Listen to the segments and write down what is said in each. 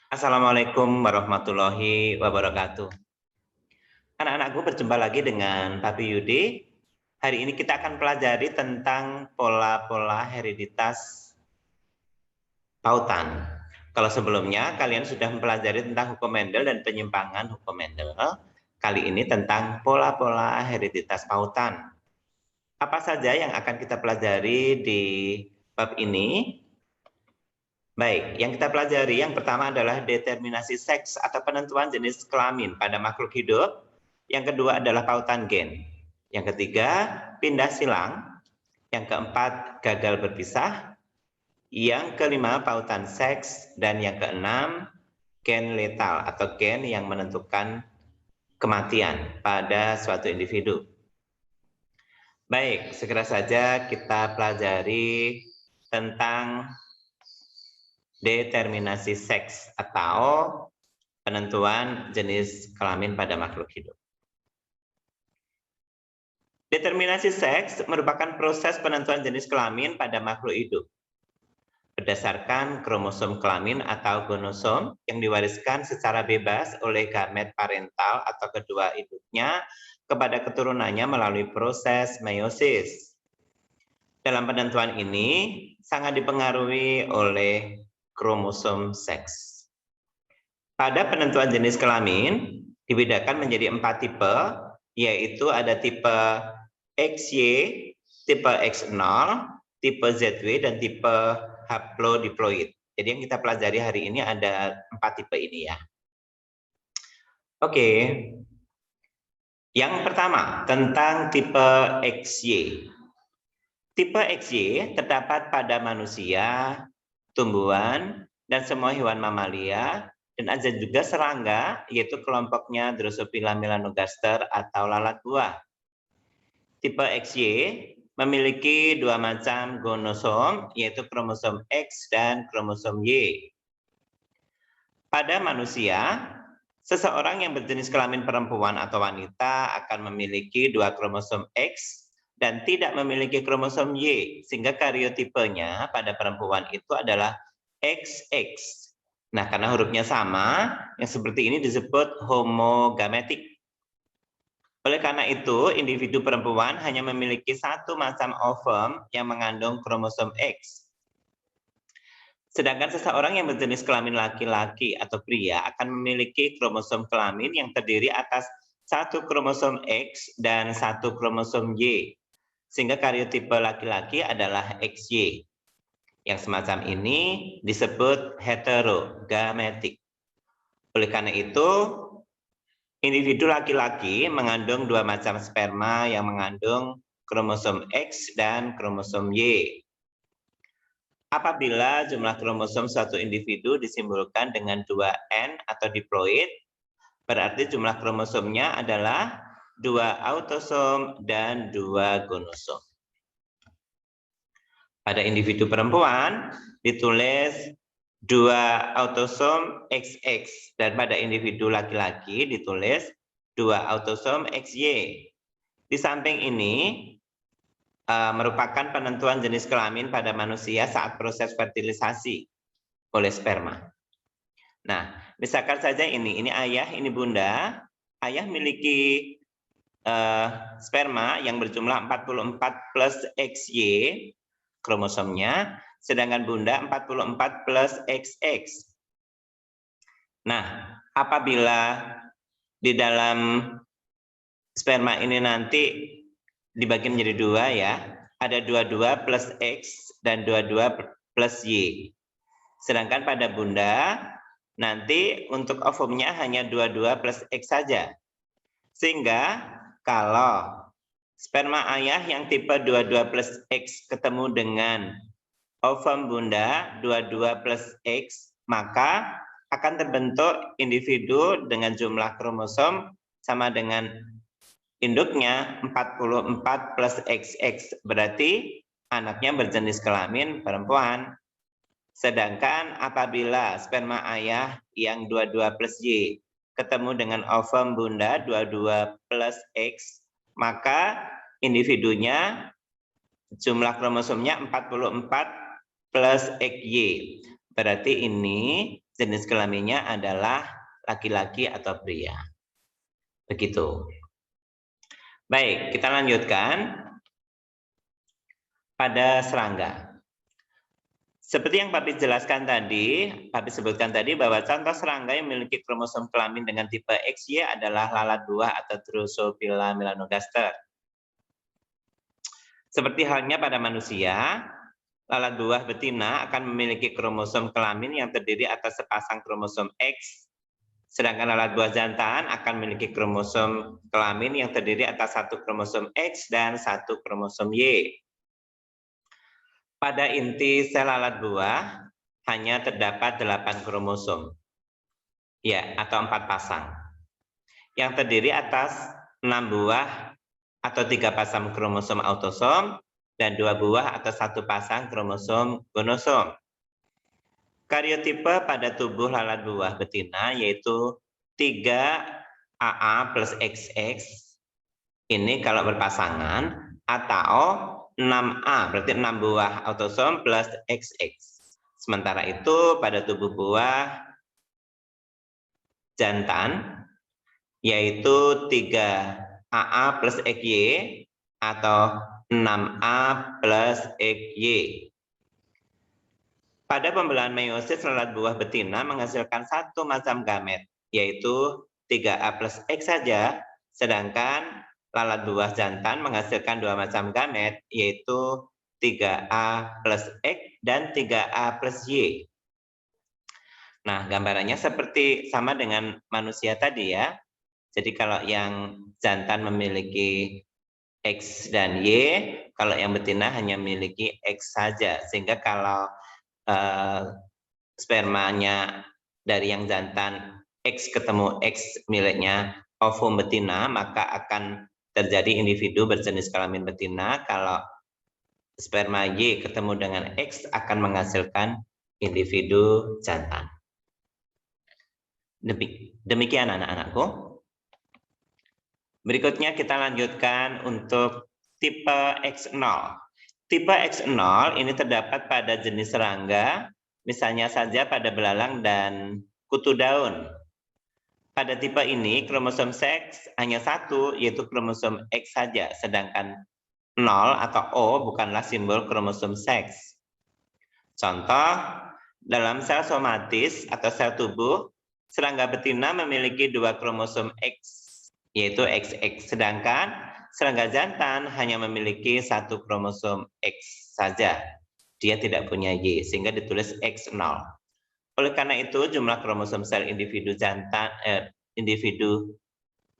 Assalamualaikum warahmatullahi wabarakatuh. Anak-anakku berjumpa lagi dengan Papi Yudi. Hari ini kita akan pelajari tentang pola-pola hereditas pautan. Kalau sebelumnya kalian sudah mempelajari tentang hukum Mendel dan penyimpangan hukum Mendel, kali ini tentang pola-pola hereditas pautan. Apa saja yang akan kita pelajari di bab ini? Baik, yang kita pelajari yang pertama adalah determinasi seks atau penentuan jenis kelamin pada makhluk hidup. Yang kedua adalah pautan gen. Yang ketiga, pindah silang. Yang keempat, gagal berpisah. Yang kelima, pautan seks. Dan yang keenam, gen letal atau gen yang menentukan kematian pada suatu individu. Baik, segera saja kita pelajari tentang determinasi seks atau penentuan jenis kelamin pada makhluk hidup. Determinasi seks merupakan proses penentuan jenis kelamin pada makhluk hidup berdasarkan kromosom kelamin atau gonosom yang diwariskan secara bebas oleh gamet parental atau kedua induknya kepada keturunannya melalui proses meiosis. Dalam penentuan ini sangat dipengaruhi oleh kromosom seks. Pada penentuan jenis kelamin dibedakan menjadi 4 tipe, yaitu ada tipe XY, tipe X0, tipe ZW, dan tipe haplodiploid. Jadi yang kita pelajari hari ini ada 4 tipe ini ya. Oke, yang pertama tentang tipe XY. Tipe XY terdapat pada manusia, tumbuhan, dan semua hewan mamalia, dan ada juga serangga, yaitu kelompoknya Drosophila melanogaster atau lalat buah. Tipe XY memiliki 2 macam gonosom, yaitu kromosom X dan kromosom Y. Pada manusia, seseorang yang berjenis kelamin perempuan atau wanita akan memiliki 2 kromosom X dan tidak memiliki kromosom Y, sehingga kariotipenya pada perempuan itu adalah XX. Nah, karena hurufnya sama, yang seperti ini disebut homogametik. Oleh karena itu, individu perempuan hanya memiliki 1 macam ovum yang mengandung kromosom X. Sedangkan seseorang yang berjenis kelamin laki-laki atau pria akan memiliki kromosom kelamin yang terdiri atas 1 kromosom X dan 1 kromosom Y. Sehingga karyotipe laki-laki adalah XY. Yang semacam ini disebut heterogametik. Oleh karena itu, individu laki-laki mengandung 2 macam sperma yang mengandung kromosom X dan kromosom Y. Apabila jumlah kromosom suatu individu disimbolkan dengan 2N atau diploid, berarti jumlah kromosomnya adalah 2 autosom dan 2 gonosom. Pada individu perempuan ditulis 2 autosom XX dan pada individu laki-laki ditulis 2 autosom XY. Di samping ini merupakan penentuan jenis kelamin pada manusia saat proses fertilisasi oleh sperma. Nah, misalkan saja ini ayah, ini bunda. Ayah memiliki sperma yang berjumlah 44 plus XY kromosomnya, sedangkan bunda 44 plus XX. Nah, apabila di dalam sperma ini nanti dibagi menjadi 2 ya, ada 22 plus X dan 22 plus Y. Sedangkan pada bunda nanti untuk ovumnya hanya 22 plus X saja. Sehingga kalau sperma ayah yang tipe 22 plus X ketemu dengan ovum bunda 22 plus X, maka akan terbentuk individu dengan jumlah kromosom sama dengan induknya 44 plus XX, berarti anaknya berjenis kelamin perempuan. Sedangkan apabila sperma ayah yang 22 plus Y ketemu dengan ovum bunda 22 plus X, maka individunya jumlah kromosomnya 44 plus XY. Berarti ini jenis kelaminnya adalah laki-laki atau pria. Begitu. Baik, kita lanjutkan pada serangga. Seperti yang Papi jelaskan tadi, Papi sebutkan tadi bahwa contoh serangga yang memiliki kromosom kelamin dengan tipe XY adalah lalat buah atau Drosophila melanogaster. Seperti halnya pada manusia, lalat buah betina akan memiliki kromosom kelamin yang terdiri atas sepasang kromosom X, sedangkan lalat buah jantan akan memiliki kromosom kelamin yang terdiri atas satu kromosom X dan satu kromosom Y. Pada inti sel lalat buah hanya terdapat 8 kromosom, ya, atau 4 pasang, yang terdiri atas 6 buah atau 3 pasang kromosom autosom dan 2 buah atau 1 pasang kromosom gonosom. Karyotipe pada tubuh lalat buah betina yaitu 3AA plus XX, ini kalau berpasangan, atau 6A, berarti 6 buah autosom plus XX. Sementara itu pada tubuh buah jantan, yaitu 3AA plus XY atau 6A plus XY. Pada pembelahan meiosis, lalat buah betina menghasilkan satu macam gamet, yaitu 3A plus X saja, sedangkan lalat buah jantan menghasilkan 2 macam gamet, yaitu 3A plus X dan 3A plus Y. Nah, gambarannya seperti sama dengan manusia tadi ya. Jadi kalau yang jantan memiliki X dan Y, kalau yang betina hanya memiliki X saja. Sehingga kalau spermanya dari yang jantan X ketemu X miliknya ovum betina, maka akan terjadi individu berjenis kelamin betina. Kalau sperma Y ketemu dengan X akan menghasilkan individu jantan. Demikian anak-anakku. Berikutnya kita lanjutkan untuk tipe X0. Tipe X0 ini terdapat pada jenis serangga, misalnya saja pada belalang dan kutu daun. Pada tipe ini kromosom seks hanya satu, yaitu kromosom X saja, sedangkan 0 atau O bukanlah simbol kromosom seks. Contoh, dalam sel somatis atau sel tubuh, serangga betina memiliki 2 kromosom X, yaitu XX, sedangkan serangga jantan hanya memiliki 1 kromosom X saja. Dia tidak punya Y, sehingga ditulis X0. Oleh karena itu, jumlah kromosom sel individu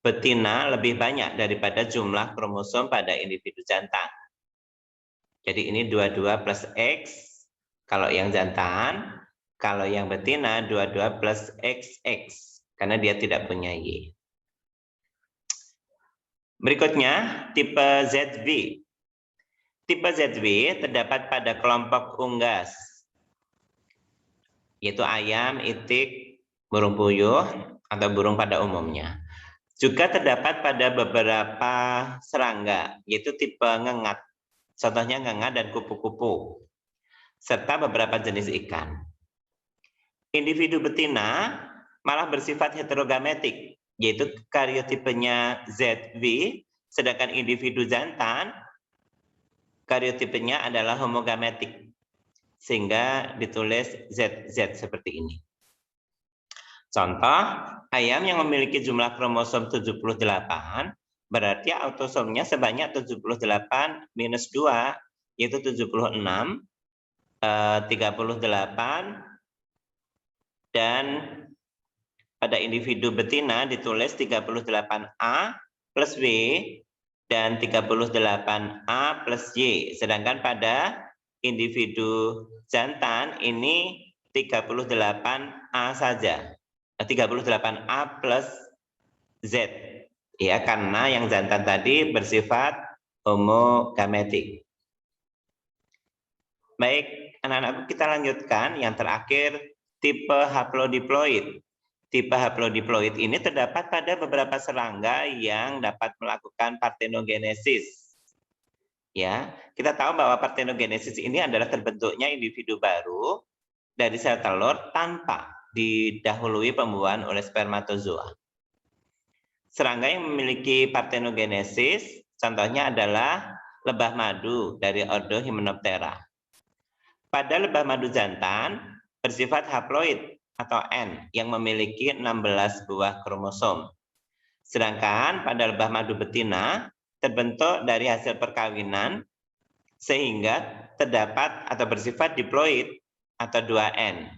betina lebih banyak daripada jumlah kromosom pada individu jantan. Jadi ini 22 plus X kalau yang jantan, kalau yang betina 22 plus XX karena dia tidak punya Y. Berikutnya tipe ZV. Tipe ZV terdapat pada kelompok unggas, yaitu ayam, itik, burung puyuh, atau burung pada umumnya. Juga terdapat pada beberapa serangga, yaitu tipe ngengat. Contohnya ngengat dan kupu-kupu, serta beberapa jenis ikan. Individu betina malah bersifat heterogametik, yaitu karyotipenya ZV, sedangkan individu jantan karyotipenya adalah homogametik, sehingga ditulis ZZ seperti ini. Contoh, ayam yang memiliki jumlah kromosom 78, berarti autosomnya sebanyak 78 minus 2, yaitu 76, 38, dan pada individu betina ditulis 38A plus W dan 38A plus Y. Sedangkan pada individu jantan ini 38A saja. 38A plus Z. Ya, karena yang jantan tadi bersifat homogametik. Baik, anak-anakku, kita lanjutkan yang terakhir, tipe haplodiploid. Tipe haplodiploid ini terdapat pada beberapa serangga yang dapat melakukan partenogenesis. Ya, kita tahu bahwa partenogenesis ini adalah terbentuknya individu baru dari sel telur tanpa didahului pembuahan oleh spermatozoa. Serangga yang memiliki partenogenesis, contohnya adalah lebah madu dari ordo Hymenoptera. Pada lebah madu jantan, bersifat haploid atau N yang memiliki 16 buah kromosom. Sedangkan pada lebah madu betina, terbentuk dari hasil perkawinan, sehingga terdapat atau bersifat diploid atau 2N,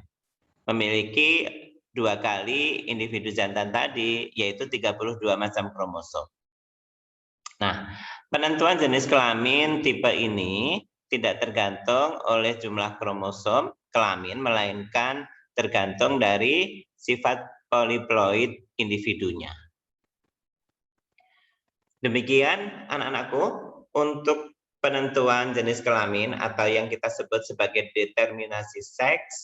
memiliki 2 kali individu jantan tadi, yaitu 32 macam kromosom. Nah, penentuan jenis kelamin tipe ini tidak tergantung oleh jumlah kromosom kelamin, melainkan tergantung dari sifat poliploid individunya. Demikian anak-anakku, untuk penentuan jenis kelamin atau yang kita sebut sebagai determinasi seks.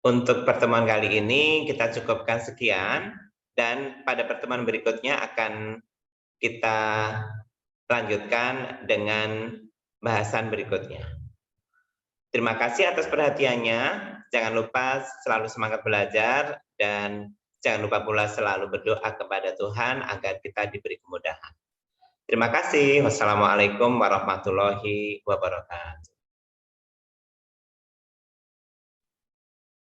Untuk pertemuan kali ini kita cukupkan sekian, dan pada pertemuan berikutnya akan kita lanjutkan dengan bahasan berikutnya. Terima kasih atas perhatiannya. Jangan lupa selalu semangat belajar, dan jangan lupa pula selalu berdoa kepada Tuhan agar kita diberi kemudahan. Terima kasih. Wassalamualaikum warahmatullahi wabarakatuh.